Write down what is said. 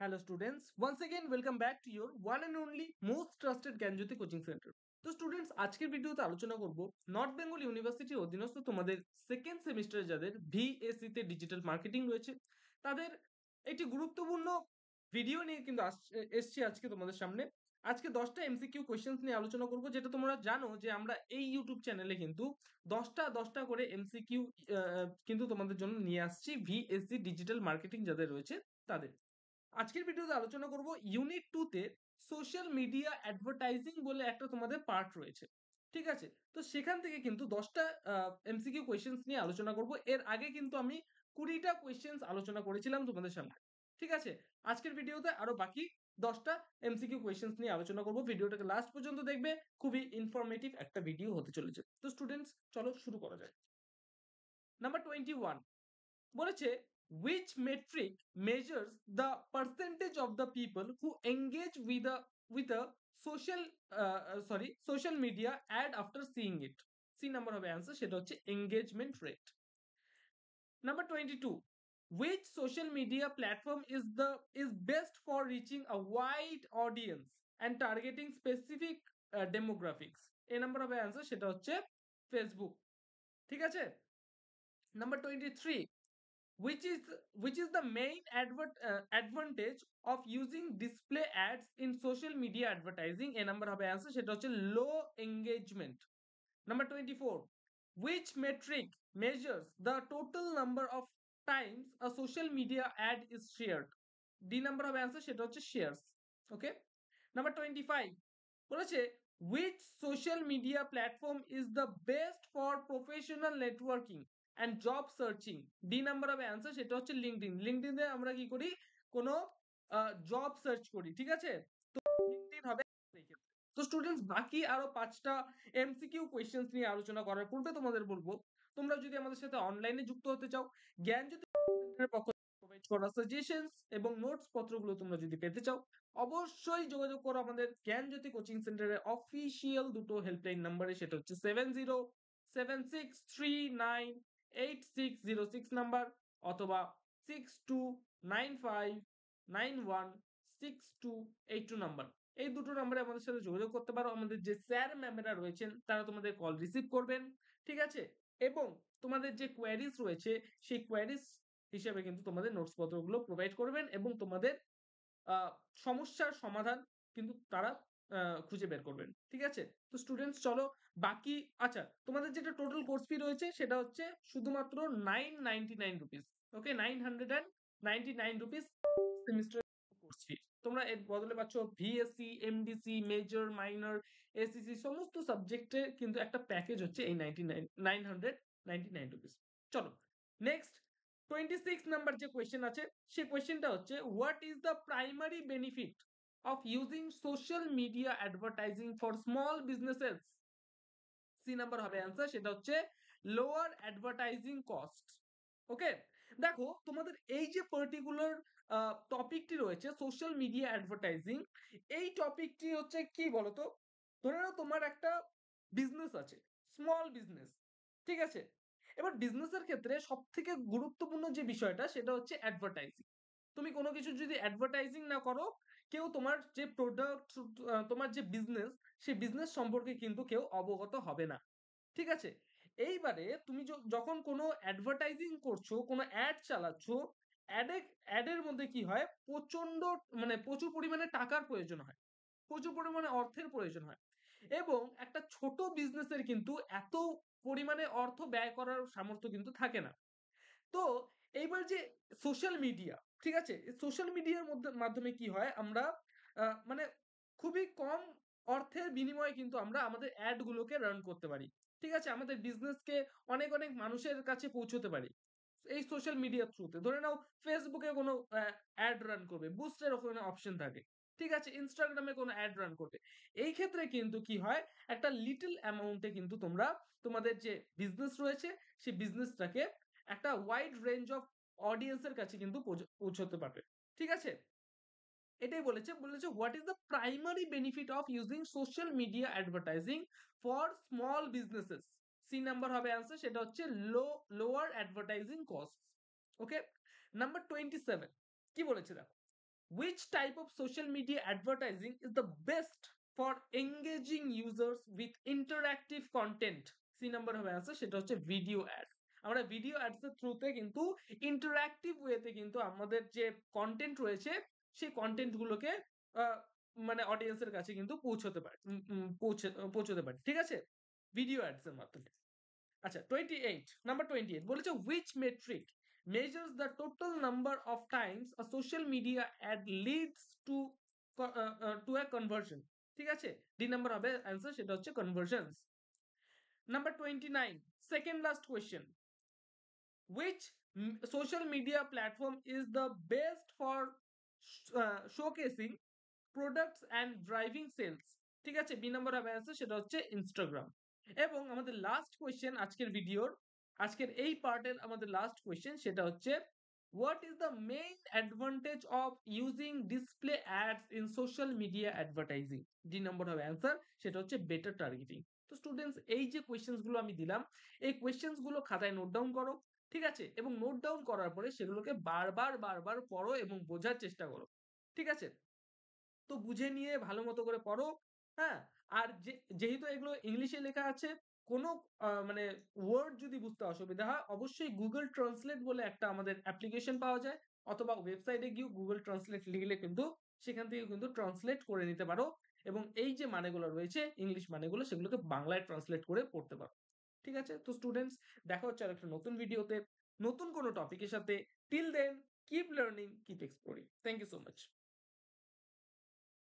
Hello students, once again welcome back to your one and only most trusted Gyanjyoti coaching centre. তো students আজকের ভিডিওতে আলোচনা করব north Bengal ইউনিভার্সিটির অধীনস্থ তোমাদের সেকেন্ড সেমিস্টারে যাদের ভিএসসি তে ডিজিটাল মার্কেটিং রয়েছে তাদের একটি গুরুত্বপূর্ণ ভিডিও নিয়ে কিন্তু এসছি আজকে তোমাদের সামনে। আজকে 10টা এমসিকিউ কোশ্চেন্স নিয়ে আলোচনা করব, যেটা তোমরা জানো যে আমরা এই ইউটিউব চ্যানেলে কিন্তু 10টা করে এমসিকিউ কিন্তু তোমাদের জন্য নিয়ে আসছি ভিএসসি ডিজিটাল মার্কেটিং যাদের রয়েছে তাদের। আজকের ভিডিওতে আলোচনা করব ইউনিট 2 তে সোশ্যাল মিডিয়া অ্যাডভার্টাইজিং বলে একটা তোমাদের পার্ট রয়েছে। ঠিক আছে, তো সেখান থেকে কিন্তু 10টা এমসিকিউ কোয়েশ্চেন্স নিয়ে আলোচনা করব। এর আগে কিন্তু আমি 20টা কোয়েশ্চেন্স আলোচনা করেছিলাম তোমাদের সামনে। ঠিক আছে, আজকের ভিডিওতে আরো বাকি 10টা এমসিকিউ কোয়েশ্চেন্স নিয়ে আলোচনা করব। ভিডিওটাকে লাস্ট পর্যন্ত দেখবে, খুবই ইনফরমেটিভ একটা ভিডিও হতে চলেছে। তো স্টুডেন্টস চলো শুরু করা যাক। নাম্বার 21 বলেছে which metric measures the percentage of the people who engage with a social media ad after seeing it. C number হবে অ্যান্সার, সেটা হচ্ছে engagement rate. Number 22 which social media platform is best for reaching a wide audience and targeting specific demographics. A number হবে answer, সেটা হচ্ছে Facebook. ঠিক আছে, number 23 which is which is the main advantage of using display ads in social media advertising. A number হবে answer, সেটা হচ্ছে low engagement. Number 24 which metric measures the total number of times a social media ad is shared. D number হবে answer, সেটা হচ্ছে shares. Okay, number 25 বলেছে which social media platform is the best for professional networking and job searching. D number হবে answer, সেটা হচ্ছে LinkedIn. লিঙ্কডইনে আমরা কি করি, কোনো জব সার্চ করি। ঠিক আছে, তো লিঙ্কডইন হবে এই ক্ষেত্রে। তো স্টুডেন্টস বাকি আরো 5টা এমসিকিউ কোশ্চেন্স নিয়ে আলোচনা করার পূর্বে তোমাদের বলবো, তোমরা যদি আমাদের সাথে অনলাইনে যুক্ত হতে চাও, জ্ঞানজ্যোতি সেন্টারের পক্ষ থেকে প্রোভাইড করা সাজেশনস এবং নোটস পত্রগুলো তোমরা যদি পেতে চাও, অবশ্যই যোগাযোগ করো আমাদের জ্ঞানজ্যোতি কোচিং সেন্টারের অফিসিয়াল দুটো হেল্পলাইন নাম্বারে, সেটা হচ্ছে 7076398606 নাম্বার অথবা 6295916282 নাম্বার। এই দুটো নাম্বারে আমাদের সাথে যোগাযোগ করতে পারো। আমাদের যে স্যার ম্যামেরা রয়েছেন তারা তোমাদের কল রিসিভ করবেন। ঠিক আছে, এবং তোমাদের যে কোয়ারিজ রয়েছে সেই কোয়ারিজ হিসেবে কিন্তু তোমাদের নোটস পত্রগুলো প্রোভাইড করবেন এবং তোমাদের সমস্যার সমাধান কিন্তু তারা খুঁজে বের করবেন। ঠিক আছে, তো স্টুডেন্টস চলো বাকি, আচ্ছা তোমাদের যেটা টোটাল কোর্স ফি রয়েছে সেটা হচ্ছে শুধুমাত্র 999 rupees. Okay, 999 rupees semester course fee. তোমরা এর বদলে পাচ্ছ VSC, MDC, major, minor, ACC সমস্ত সাবজেক্টে কিন্তু একটা প্যাকেজ হচ্ছে এই 999 রুপিস। চলো নেক্সট 26 নাম্বার যে কোয়েশ্চেন আছে সেই কোয়েশ্চেনটা হচ্ছে what is the primary benefit of using social media advertising for small businesses. C number হবে অ্যান্সার, সেটা হচ্ছে লোয়ার অ্যাডভার্টাইজিং কস্ট। ওকে, দেখো তোমাদের এই যে পার্টিকুলার টপিকটি রয়েছে সোশ্যাল মিডিয়া অ্যাডভার্টাইজিং, এই টপিকটি হচ্ছে কি বলতো, ধরে নাও তোমার একটা বিজনেস আছে, স্মল বিজনেস। ঠিক আছে, এবার বিজনেসের ক্ষেত্রে সব থেকে গুরুত্বপূর্ণ যে বিষয়টা সেটা হচ্ছে অ্যাডভার্টাইজিং। তুমি কোনো কিছু যদি অ্যাডভার্টাইজিং না করো, কেউ তোমার যে প্রোডাক্ট, তোমার যে বিজনেস, সেই বিজনেস সম্পর্কে কিন্তু কেউ অবগত হবে না। ঠিক আছে, এইবারে তুমি যখন কোনো অ্যাডভার্টাইজিং করছো, কোনো অ্যাড চালাচ্ছো, অ্যাডের মধ্যে কি হয়, প্রচন্ড মানে প্রচুর পরিমাণে টাকার প্রয়োজন হয়, প্রচুর পরিমাণে অর্থের প্রয়োজন হয় এবং একটা ছোট বিজনেসের কিন্তু এত পরিমাণে অর্থ ব্যয় করার সামর্থ্য কিন্তু থাকে না। তো এইবার যে সোশ্যাল মিডিয়া, ঠিক আছে, সোশ্যাল মিডিয়ার মাধ্যমে কি হয়, আমরা মানে খুবই কম অর্থের বিনিময়ে কিন্তু আমরা আমাদের অ্যাড গুলোকে রান করতে পারি। ঠিক আছে, আমাদের বিজনেসকে অনেক অনেক মানুষের কাছে পৌঁছতে পারি এই সোশ্যাল মিডিয়ার থ্রুতে। ধরে নাও ফেসবুকে কোনো অ্যাড রান করবে, বুস্টের ওখানে অপশন থাকে। ঠিক আছে, ইনস্টাগ্রামে কোনো অ্যাড রান করবে। এই ক্ষেত্রে কিন্তু কি হয়, একটা লিটল অ্যামাউন্টে কিন্তু তোমরা তোমাদের যে বিজনেস রয়েছে সেই বিজনেসটাকে একটা ওয়াইড রেঞ্জ অফ অডিয়েন্সের কাছে কিন্তু পৌঁছতে পারবে। ঠিক আছে, এটাই বলেছে what is the primary benefit of using social media advertising for small businesses. C number হবে অ্যান্সার, সেটা হচ্ছে lower advertising cost. Okay, number 27 কি বলেছে দেখো, which type of social media advertising is the best for engaging users with interactive content? C number হবে answer, সেটা হচ্ছে video ad. আমরা ভিডিও অ্যাডস এর থ্রুতে কিন্তু ইন্টারঅ্যাক্টিভ ওয়েতে কিন্তু আমাদের যে কন্টেন্ট রয়েছে সেই কন্টেন্ট গুলোকে আহ, মানে অডিয়েন্সের কাছে কিন্তু পৌঁছতে পারে, পৌঁছতে পারে, ঠিক আছে, ভিডিও অ্যাডস এর মাধ্যমে। আচ্ছা, 28 নাম্বার 28 বলেছে which metric measures the total number of times a social media ad leads to a conversion? ঠিক আছে, ডি নাম্বার হবে অ্যান্সার, সেটা হচ্ছে conversions. Number 29, second last question, which social media platform is the best for showcasing products and driving sales? ঠিক আছে, B number হবে answer, সেটা হচ্ছে ইনস্টাগ্রাম। এবং আমাদের লাস্ট কোয়েশ্চেন আজকের ভিডিওর, আজকের এই পার্টের আমাদের লাস্ট কোয়েশ্চেন, সেটা হচ্ছে what is the main advantage of using display ads in social media advertising? D number হবে অ্যান্সার, সেটা হচ্ছে বেটার টার্গেটিং। তো স্টুডেন্টস, এই যে কোয়েশ্চেন্স গুলো আমি দিলাম, এই কোয়েশ্চেন্স গুলো খাতায় নোট ডাউন করো, ঠিক আছে, এবং নোট ডাউন করার পরে সেগুলোকে বারবার বারবার পড়ো এবং বোঝার চেষ্টা করো, ঠিক আছে। তো বুঝে নিয়ে ভালো মতো করে পড়ো, হ্যাঁ। আর যেহেতু এগুলো ইংলিশে লেখা আছে, কোনো মানে ওয়ার্ড যদি বুঝতে অসুবিধা হয়, অবশ্যই গুগল ট্রান্সলেট বলে একটা আমাদের অ্যাপ্লিকেশন পাওয়া যায়, অথবা ওয়েবসাইটে গিয়ে গুগল ট্রান্সলেট লিখলে কিন্তু সেখান থেকে কিন্তু ট্রান্সলেট করে নিতে পারো, এবং এই যে মানেগুলো রয়েছে ইংলিশ মানেগুলো, সেগুলোকে বাংলায় ট্রান্সলেট করে পড়তে পারো, ঠিক আছে। তো স্টুডেন্টস, দেখা হচ্ছে আর একটা নতুন ভিডিওতে নতুন কোনো টপিকের সাথে। Till then, keep learning, keep exploring. Thank you so much.